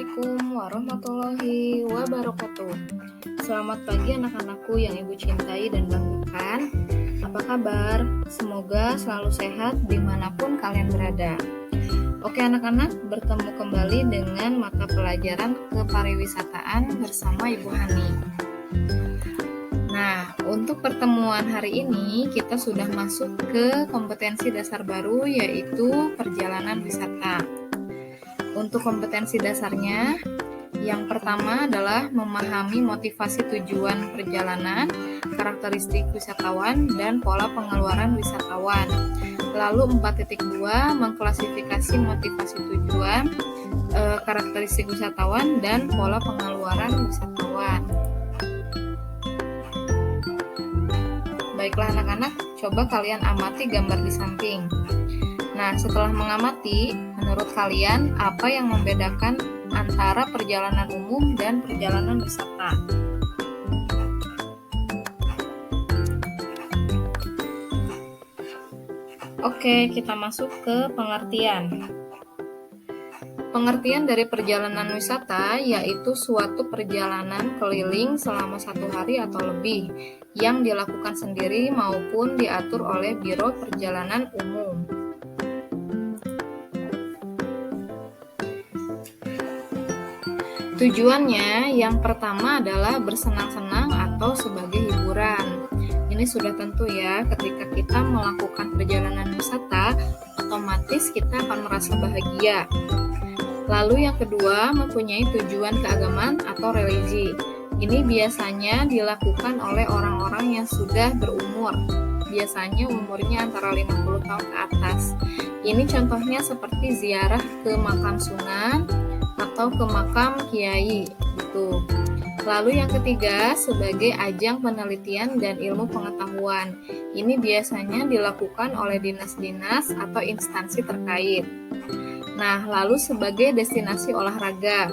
Assalamualaikum warahmatullahi wabarakatuh. Selamat pagi anak-anakku yang ibu cintai dan banggakan. Apa kabar? Semoga selalu sehat dimanapun kalian berada. Oke anak-anak, bertemu kembali dengan mata pelajaran kepariwisataan bersama Ibu Hani. Nah, untuk pertemuan hari ini kita sudah masuk ke kompetensi dasar baru, yaitu perjalanan wisata. Untuk kompetensi dasarnya, yang pertama adalah memahami motivasi tujuan perjalanan, karakteristik wisatawan, dan pola pengeluaran wisatawan. Lalu 4.2, mengklasifikasi motivasi tujuan, karakteristik wisatawan, dan pola pengeluaran wisatawan. Baiklah anak-anak, coba kalian amati gambar di samping. Nah, setelah mengamati, menurut kalian apa yang membedakan antara perjalanan umum dan perjalanan wisata? Oke, kita masuk ke pengertian. Pengertian dari perjalanan wisata yaitu suatu perjalanan keliling selama 1 hari atau lebih yang dilakukan sendiri maupun diatur oleh Biro Perjalanan Umum. Tujuannya yang pertama adalah bersenang-senang atau sebagai hiburan. Ini sudah tentu ya, ketika kita melakukan perjalanan wisata, otomatis kita akan merasa bahagia. Lalu yang kedua, mempunyai tujuan keagamaan atau religi. Ini biasanya dilakukan oleh orang-orang yang sudah berumur. Biasanya umurnya antara 50 tahun ke atas. Ini contohnya seperti ziarah ke makam sunan atau ke makam kiai gitu. Lalu yang ketiga, sebagai ajang penelitian dan ilmu pengetahuan. Ini biasanya dilakukan oleh dinas-dinas atau instansi terkait. Nah, lalu sebagai destinasi olahraga.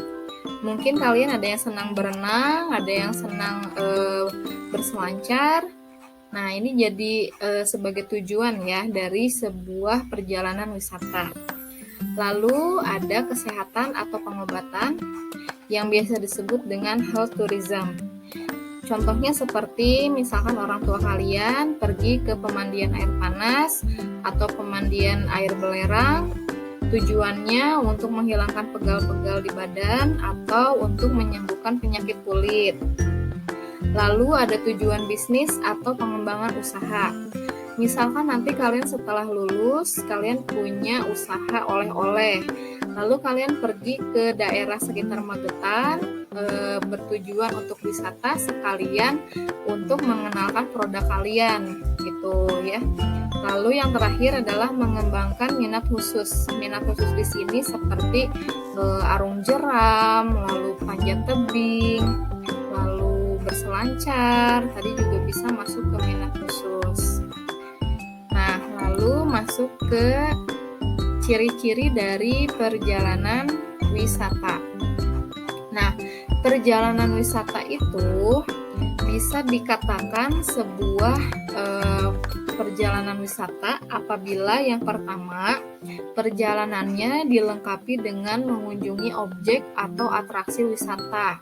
Mungkin kalian ada yang senang berenang, ada yang senang berselancar. Nah, ini jadi sebagai tujuan ya dari sebuah perjalanan wisata. Lalu ada kesehatan atau pengobatan yang biasa disebut dengan health tourism. Contohnya seperti misalkan orang tua kalian pergi ke pemandian air panas atau pemandian air belerang. Tujuannya untuk menghilangkan pegal-pegal di badan atau untuk menyembuhkan penyakit kulit. Lalu ada tujuan bisnis atau pengembangan usaha. Misalkan nanti kalian setelah lulus, kalian punya usaha oleh-oleh. Lalu kalian pergi ke daerah sekitar Magetan, bertujuan untuk wisata sekalian untuk mengenalkan produk kalian, gitu ya. Lalu yang terakhir adalah mengembangkan minat khusus. Minat khusus di sini seperti arung jeram, lalu panjat tebing, lalu berselancar. Tadi juga bisa masuk ke minat khusus. Nah, lalu masuk ke ciri-ciri dari perjalanan wisata. Nah, perjalanan wisata itu bisa dikatakan sebuah perjalanan wisata apabila yang pertama, perjalanannya dilengkapi dengan mengunjungi objek atau atraksi wisata.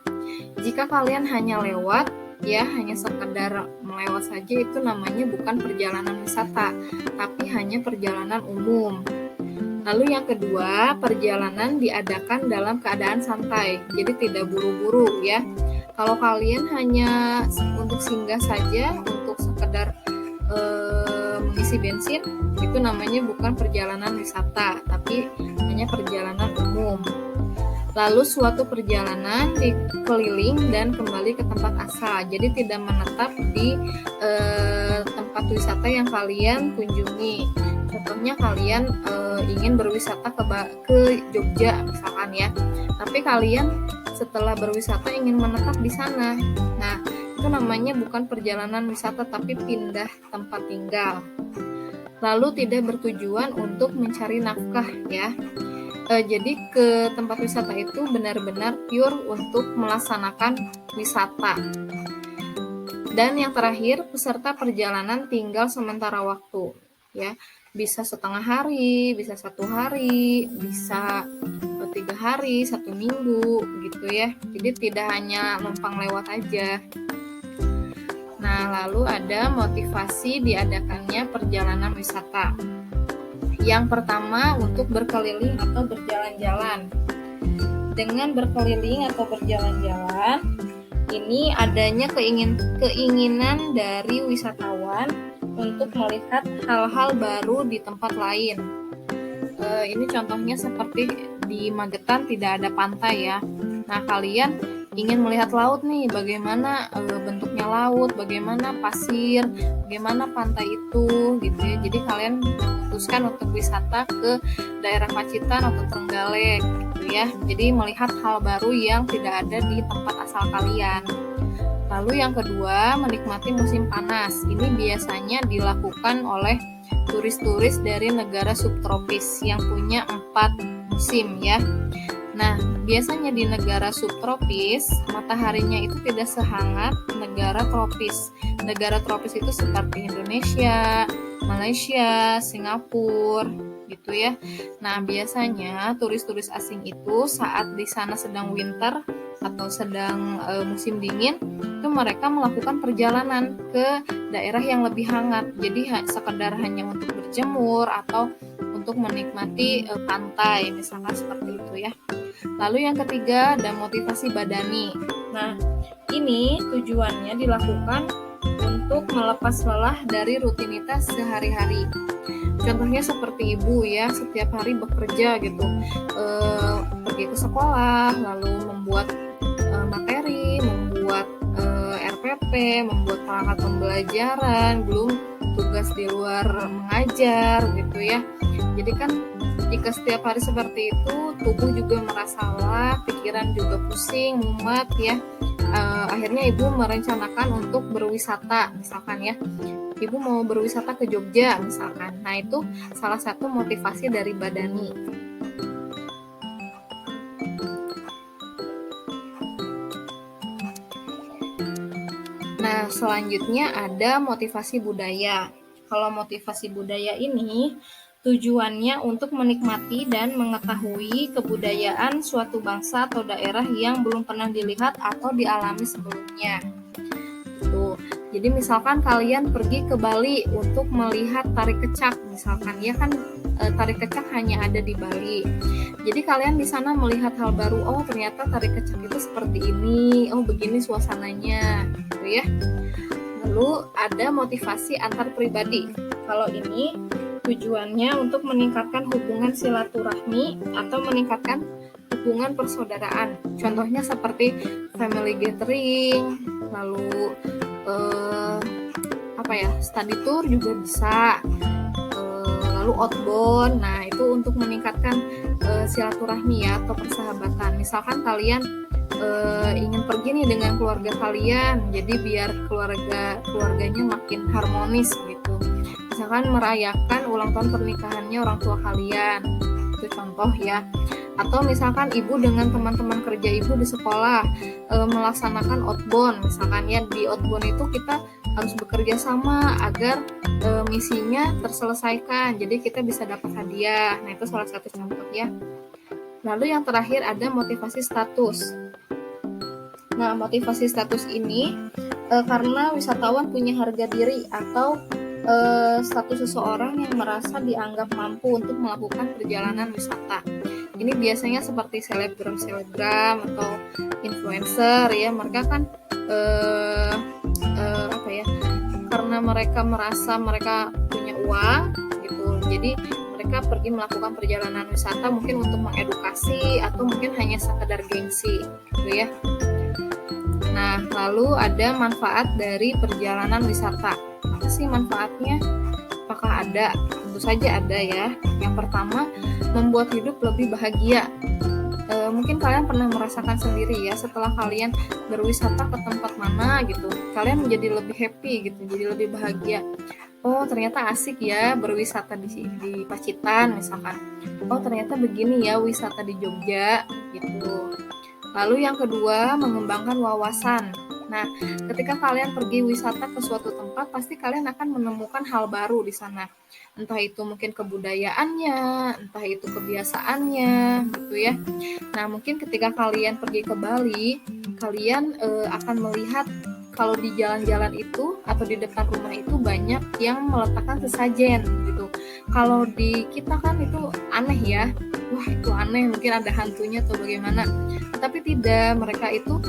Jika kalian hanya lewat, ya hanya sekedar melewat saja, itu namanya bukan perjalanan wisata, tapi hanya perjalanan umum. Lalu yang kedua, perjalanan diadakan dalam keadaan santai, jadi tidak buru-buru ya. Kalau kalian hanya untuk singgah saja, untuk sekedar mengisi bensin, itu namanya bukan perjalanan wisata, tapi hanya perjalanan umum. Lalu suatu perjalanan dikeliling dan kembali ke tempat asal, jadi tidak menetap di tempat wisata yang kalian kunjungi. Contohnya kalian ingin berwisata ke Jogja misalkan ya, tapi kalian setelah berwisata ingin menetap di sana. Nah, itu namanya bukan perjalanan wisata tapi pindah tempat tinggal. Lalu tidak bertujuan untuk mencari nafkah ya. Jadi ke tempat wisata itu benar-benar pure untuk melaksanakan wisata. Dan yang terakhir, peserta perjalanan tinggal sementara waktu ya. Bisa setengah hari, bisa 1 hari, bisa 3 hari, 1 minggu gitu ya. Jadi tidak hanya numpang lewat aja. Nah, lalu ada motivasi diadakannya perjalanan wisata. Yang pertama untuk berkeliling atau berjalan-jalan. Dengan berkeliling atau berjalan-jalan, ini adanya keinginan dari wisatawan untuk melihat hal-hal baru di tempat lain. Ini contohnya seperti di Magetan tidak ada pantai ya. Nah, kalian ingin melihat laut nih, bagaimana bentuknya laut, bagaimana pasir, bagaimana pantai itu gitu ya. Jadi kalian memutuskan untuk wisata ke daerah Pacitan atau Trenggalek gitu ya. Jadi melihat hal baru yang tidak ada di tempat asal kalian. Lalu yang kedua, menikmati musim panas. Ini biasanya dilakukan oleh turis-turis dari negara subtropis yang punya 4 musim ya. Nah, biasanya di negara subtropis, mataharinya itu tidak sehangat negara tropis. Negara tropis itu seperti Indonesia, Malaysia, Singapura, gitu ya. Nah, biasanya turis-turis asing itu saat di sana sedang winter atau sedang musim dingin, itu mereka melakukan perjalanan ke daerah yang lebih hangat. Jadi sekedar hanya untuk berjemur atau untuk menikmati pantai, misalnya seperti itu ya. Lalu yang ketiga ada motivasi badani. Nah, ini tujuannya dilakukan untuk melepas lelah dari rutinitas sehari-hari. Contohnya seperti ibu ya, setiap hari bekerja gitu, pergi ke sekolah, lalu membuat materi, membuat RPP, membuat perangkat pembelajaran, belum tugas di luar mengajar gitu ya. Jadi kan jika setiap hari seperti itu, tubuh juga merasa lelah, pikiran juga pusing, mumet ya. Akhirnya ibu merencanakan untuk berwisata, misalkan ya. Ibu mau berwisata ke Jogja misalkan. Nah, itu salah satu motivasi dari badani. Nah, selanjutnya ada motivasi budaya. Kalau motivasi budaya ini tujuannya untuk menikmati dan mengetahui kebudayaan suatu bangsa atau daerah yang belum pernah dilihat atau dialami sebelumnya. Tuh. Jadi misalkan kalian pergi ke Bali untuk melihat tari kecak, misalkan ya kan tari kecak hanya ada di Bali. Jadi kalian di sana melihat hal baru, oh ternyata tari kecak itu seperti ini, oh begini suasananya, gitu ya. Lalu ada motivasi antar pribadi. Kalau ini tujuannya untuk meningkatkan hubungan silaturahmi atau meningkatkan hubungan persaudaraan. Contohnya seperti family gathering, lalu study tour juga bisa, lalu outbound. Nah, itu untuk meningkatkan silaturahmi ya atau persahabatan. Misalkan kalian ingin pergi nih dengan keluarga kalian, jadi biar keluarganya makin harmonis gitu. Misalkan merayakan ulang tahun pernikahannya orang tua kalian, itu contoh ya. Atau misalkan ibu dengan teman-teman kerja ibu di sekolah melaksanakan outbound, misalkan ya di outbound itu kita harus bekerja sama agar misinya terselesaikan, jadi kita bisa dapat hadiah. Nah, itu salah satu contoh ya. Lalu yang terakhir ada motivasi status. Nah, motivasi status ini karena wisatawan punya harga diri atau status seseorang yang merasa dianggap mampu untuk melakukan perjalanan wisata. Ini biasanya seperti selebgram atau influencer ya. Mereka kan karena mereka merasa mereka punya uang gitu. Jadi mereka pergi melakukan perjalanan wisata mungkin untuk mengedukasi atau mungkin hanya sekedar gengsi gitu ya. Nah, lalu ada manfaat dari perjalanan wisata. Apa sih manfaatnya? Apakah ada? Tentu saja ada ya. Yang pertama, membuat hidup lebih bahagia. Mungkin kalian pernah merasakan sendiri ya, setelah kalian berwisata ke tempat mana gitu, kalian menjadi lebih happy gitu, jadi lebih bahagia. Oh, ternyata asik ya berwisata di Pacitan misalkan. Oh, ternyata begini ya wisata di Jogja gitu. Lalu yang kedua, mengembangkan wawasan. Nah, ketika kalian pergi wisata ke suatu tempat, pasti kalian akan menemukan hal baru di sana. Entah itu mungkin kebudayaannya, entah itu kebiasaannya, gitu ya. Nah, mungkin ketika kalian pergi ke Bali, kalian akan melihat kalau di jalan-jalan itu atau di depan rumah itu banyak yang meletakkan sesajen gitu. Kalau di kita kan itu aneh ya, wah itu aneh, mungkin ada hantunya atau bagaimana. Tapi tidak, mereka itu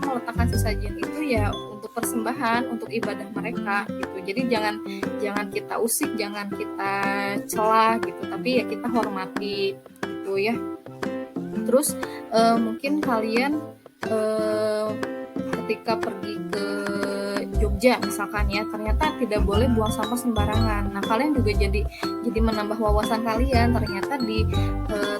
meletakkan sesajen itu ya untuk persembahan, untuk ibadah mereka gitu. Jadi jangan kita usik, jangan kita celah gitu, tapi ya kita hormati gitu ya. Terus mungkin kalian ketika pergi ke Jogja misalkan ya, ternyata tidak boleh buang sampah sembarangan. Nah, kalian juga jadi menambah wawasan kalian, ternyata di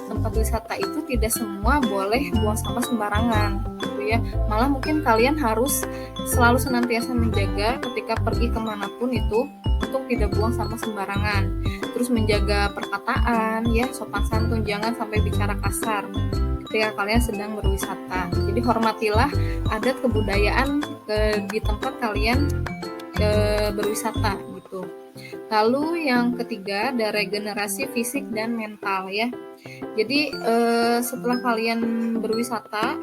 tempat wisata itu tidak semua boleh buang sampah sembarangan gitu ya. Malah mungkin kalian harus selalu senantiasa menjaga ketika pergi kemanapun itu untuk tidak buang sampah sembarangan. Terus menjaga perkataan ya, sopan santun, jangan sampai bicara kasar ketika kalian sedang berwisata. Jadi hormatilah adat kebudayaan di tempat kalian berwisata gitu. Lalu yang ketiga ada regenerasi fisik dan mental ya. Jadi setelah kalian berwisata,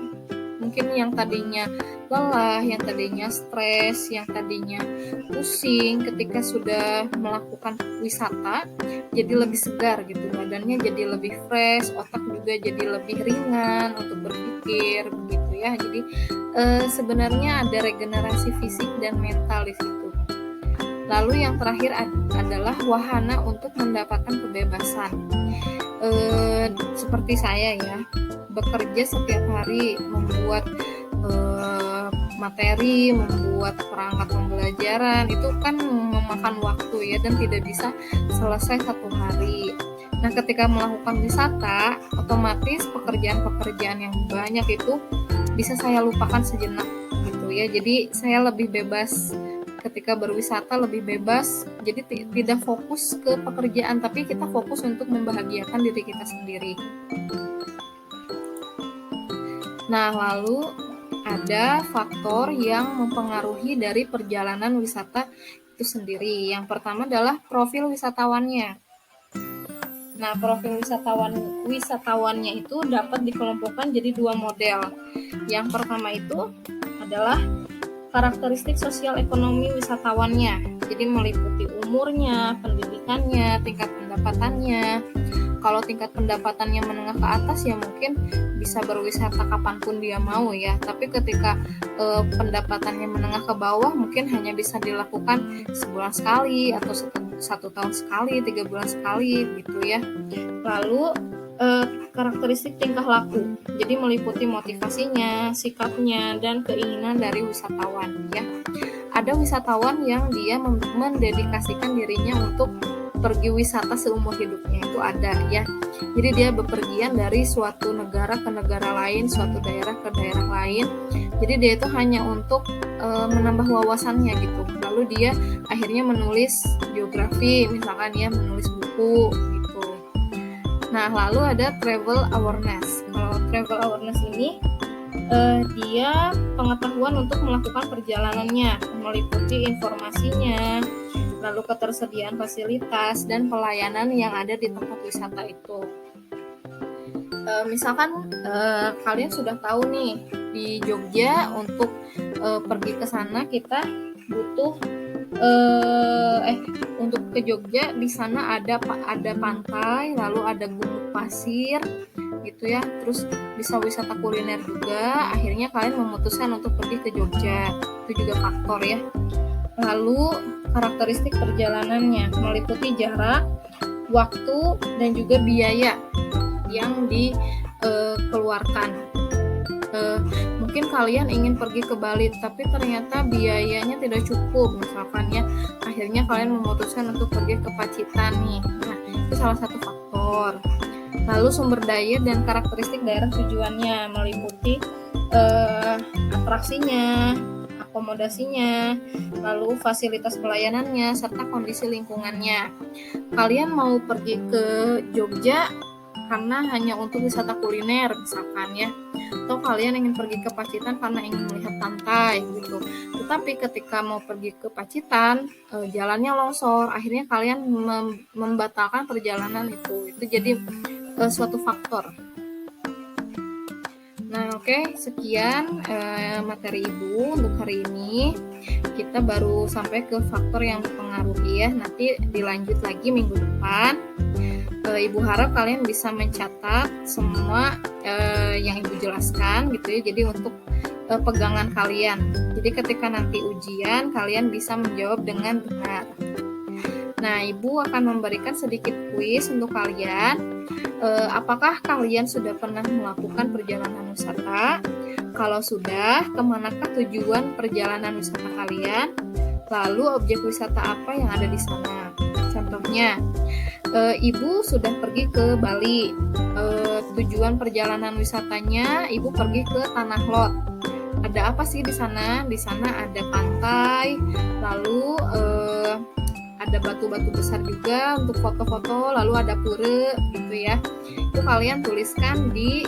mungkin yang tadinya lelah, yang tadinya stres, yang tadinya pusing, ketika sudah melakukan wisata jadi lebih segar gitu, badannya jadi lebih fresh, otak juga jadi lebih ringan untuk berpikir begitu ya. Jadi sebenarnya ada regenerasi fisik dan mental di situ. Lalu yang terakhir adalah wahana untuk mendapatkan kebebasan. Seperti saya ya, bekerja setiap hari, membuat materi, membuat perangkat pembelajaran, itu kan memakan waktu ya, dan tidak bisa selesai satu hari. Nah, ketika melakukan wisata, otomatis pekerjaan-pekerjaan yang banyak itu bisa saya lupakan sejenak gitu ya. Jadi saya lebih bebas ketika berwisata, lebih bebas. Jadi tidak fokus ke pekerjaan, tapi kita fokus untuk membahagiakan diri kita sendiri. Nah, lalu ada faktor yang mempengaruhi dari perjalanan wisata itu sendiri. Yang pertama adalah profil wisatawannya. Nah, profil wisatawannya itu dapat dikelompokkan jadi dua model. Yang pertama itu adalah karakteristik sosial ekonomi wisatawannya. Jadi meliputi umurnya, pendidikannya, tingkat pendapatannya. Kalau tingkat pendapatannya menengah ke atas ya mungkin bisa berwisata kapanpun dia mau ya. Tapi ketika pendapatannya menengah ke bawah, mungkin hanya bisa dilakukan sebulan sekali atau satu tahun sekali, 3 bulan sekali gitu ya. Lalu karakteristik tingkah laku, jadi meliputi motivasinya, sikapnya, dan keinginan dari wisatawan ya. Ada wisatawan yang dia mendedikasikan dirinya untuk pergi wisata seumur hidupnya, itu ada ya. Jadi dia bepergian dari suatu negara ke negara lain, suatu daerah ke daerah lain. Jadi dia itu hanya untuk menambah wawasannya gitu. Lalu dia akhirnya menulis biografi, misalkan ya, menulis buku gitu. Nah, lalu ada travel awareness. Kalau travel awareness ini dia pengetahuan untuk melakukan perjalanannya, meliputi informasinya, lalu ketersediaan fasilitas dan pelayanan yang ada di tempat wisata itu. Misalkan kalian sudah tahu nih, di Jogja untuk pergi ke sana kita butuh untuk ke Jogja, di sana ada pantai, lalu ada gumuk pasir gitu ya, terus bisa wisata kuliner juga. Akhirnya kalian memutuskan untuk pergi ke Jogja, itu juga faktor ya. Lalu karakteristik perjalanannya meliputi jarak, waktu, dan juga biaya yang dikeluarkan. Mungkin kalian ingin pergi ke Bali tapi ternyata biayanya tidak cukup misalkan ya, akhirnya kalian memutuskan untuk pergi ke Pacitan nih. Nah, itu salah satu faktor. Lalu sumber daya dan karakteristik daerah tujuannya meliputi atraksinya, akomodasinya, lalu fasilitas pelayanannya, serta kondisi lingkungannya. Kalian mau pergi ke Jogja karena hanya untuk wisata kuliner misalkan ya, atau kalian ingin pergi ke Pacitan karena ingin melihat pantai gitu. Tetapi ketika mau pergi ke Pacitan, jalannya longsor, akhirnya kalian membatalkan perjalanan itu jadi suatu faktor. Nah, oke, sekian materi Ibu untuk hari ini. Kita baru sampai ke faktor yang mempengaruhi ya. Nanti dilanjut lagi minggu depan. Ibu harap kalian bisa mencatat semua yang Ibu jelaskan gitu ya. Jadi untuk pegangan kalian. Jadi ketika nanti ujian kalian bisa menjawab dengan benar. Nah, Ibu akan memberikan sedikit kuis untuk kalian. Apakah kalian sudah pernah melakukan perjalanan wisata? Kalau sudah, kemanakah tujuan perjalanan wisata kalian? Lalu objek wisata apa yang ada di sana? Contohnya, Ibu sudah pergi ke Bali. Tujuan perjalanan wisatanya, Ibu pergi ke Tanah Lot. Ada apa sih di sana? Di sana ada pantai, lalu ada batu-batu besar juga untuk foto-foto, lalu ada pura gitu ya. Itu kalian tuliskan di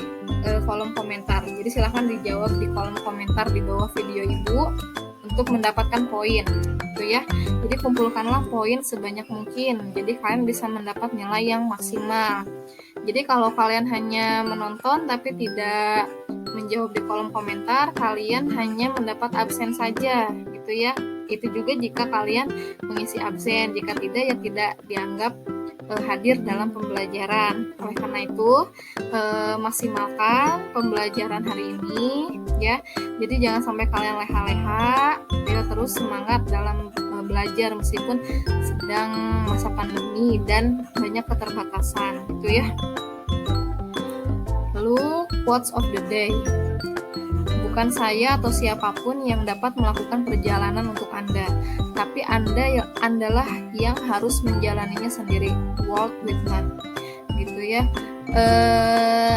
kolom komentar. Jadi silahkan dijawab di kolom komentar di bawah video Ibu untuk mendapatkan poin gitu ya. Jadi kumpulkanlah poin sebanyak mungkin. Jadi kalian bisa mendapat nilai yang maksimal. Jadi kalau kalian hanya menonton tapi tidak menjawab di kolom komentar, kalian hanya mendapat absen saja gitu ya. Itu juga jika kalian mengisi absen, jika tidak ya tidak dianggap hadir dalam pembelajaran. Oleh karena itu maksimalkan pembelajaran hari ini ya. Jadi jangan sampai kalian leha-leha, ayo terus semangat dalam belajar meskipun sedang masa pandemi dan banyak keterbatasan gitu ya. Lalu quotes of the day. Bukan saya atau siapapun yang dapat melakukan perjalanan untuk Anda, tapi Andalah yang harus menjalaninya sendiri. Walt Whitman, gitu ya.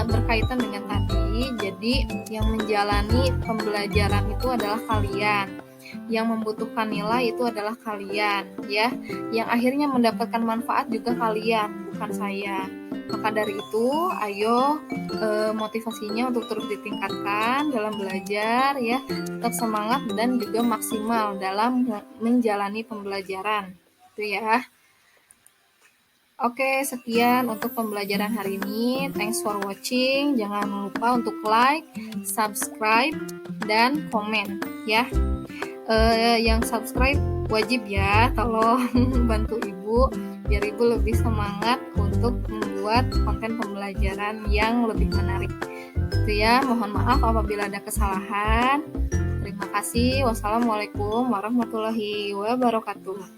Berkaitan dengan tadi, jadi yang menjalani pembelajaran itu adalah kalian, yang membutuhkan nilai itu adalah kalian, ya. Yang akhirnya mendapatkan manfaat juga kalian, bukan saya. Maka dari itu, ayo motivasinya untuk terus ditingkatkan dalam belajar ya, tetap semangat dan juga maksimal dalam menjalani pembelajaran. Itu ya. Oke, sekian untuk pembelajaran hari ini. Thanks for watching. Jangan lupa untuk like, subscribe, dan komen ya. Yang subscribe wajib ya, tolong bantu Ibu biar Ibu lebih semangat untuk membuat konten pembelajaran yang lebih menarik. Itu ya, mohon maaf apabila ada kesalahan. Terima kasih. Wassalamualaikum warahmatullahi wabarakatuh.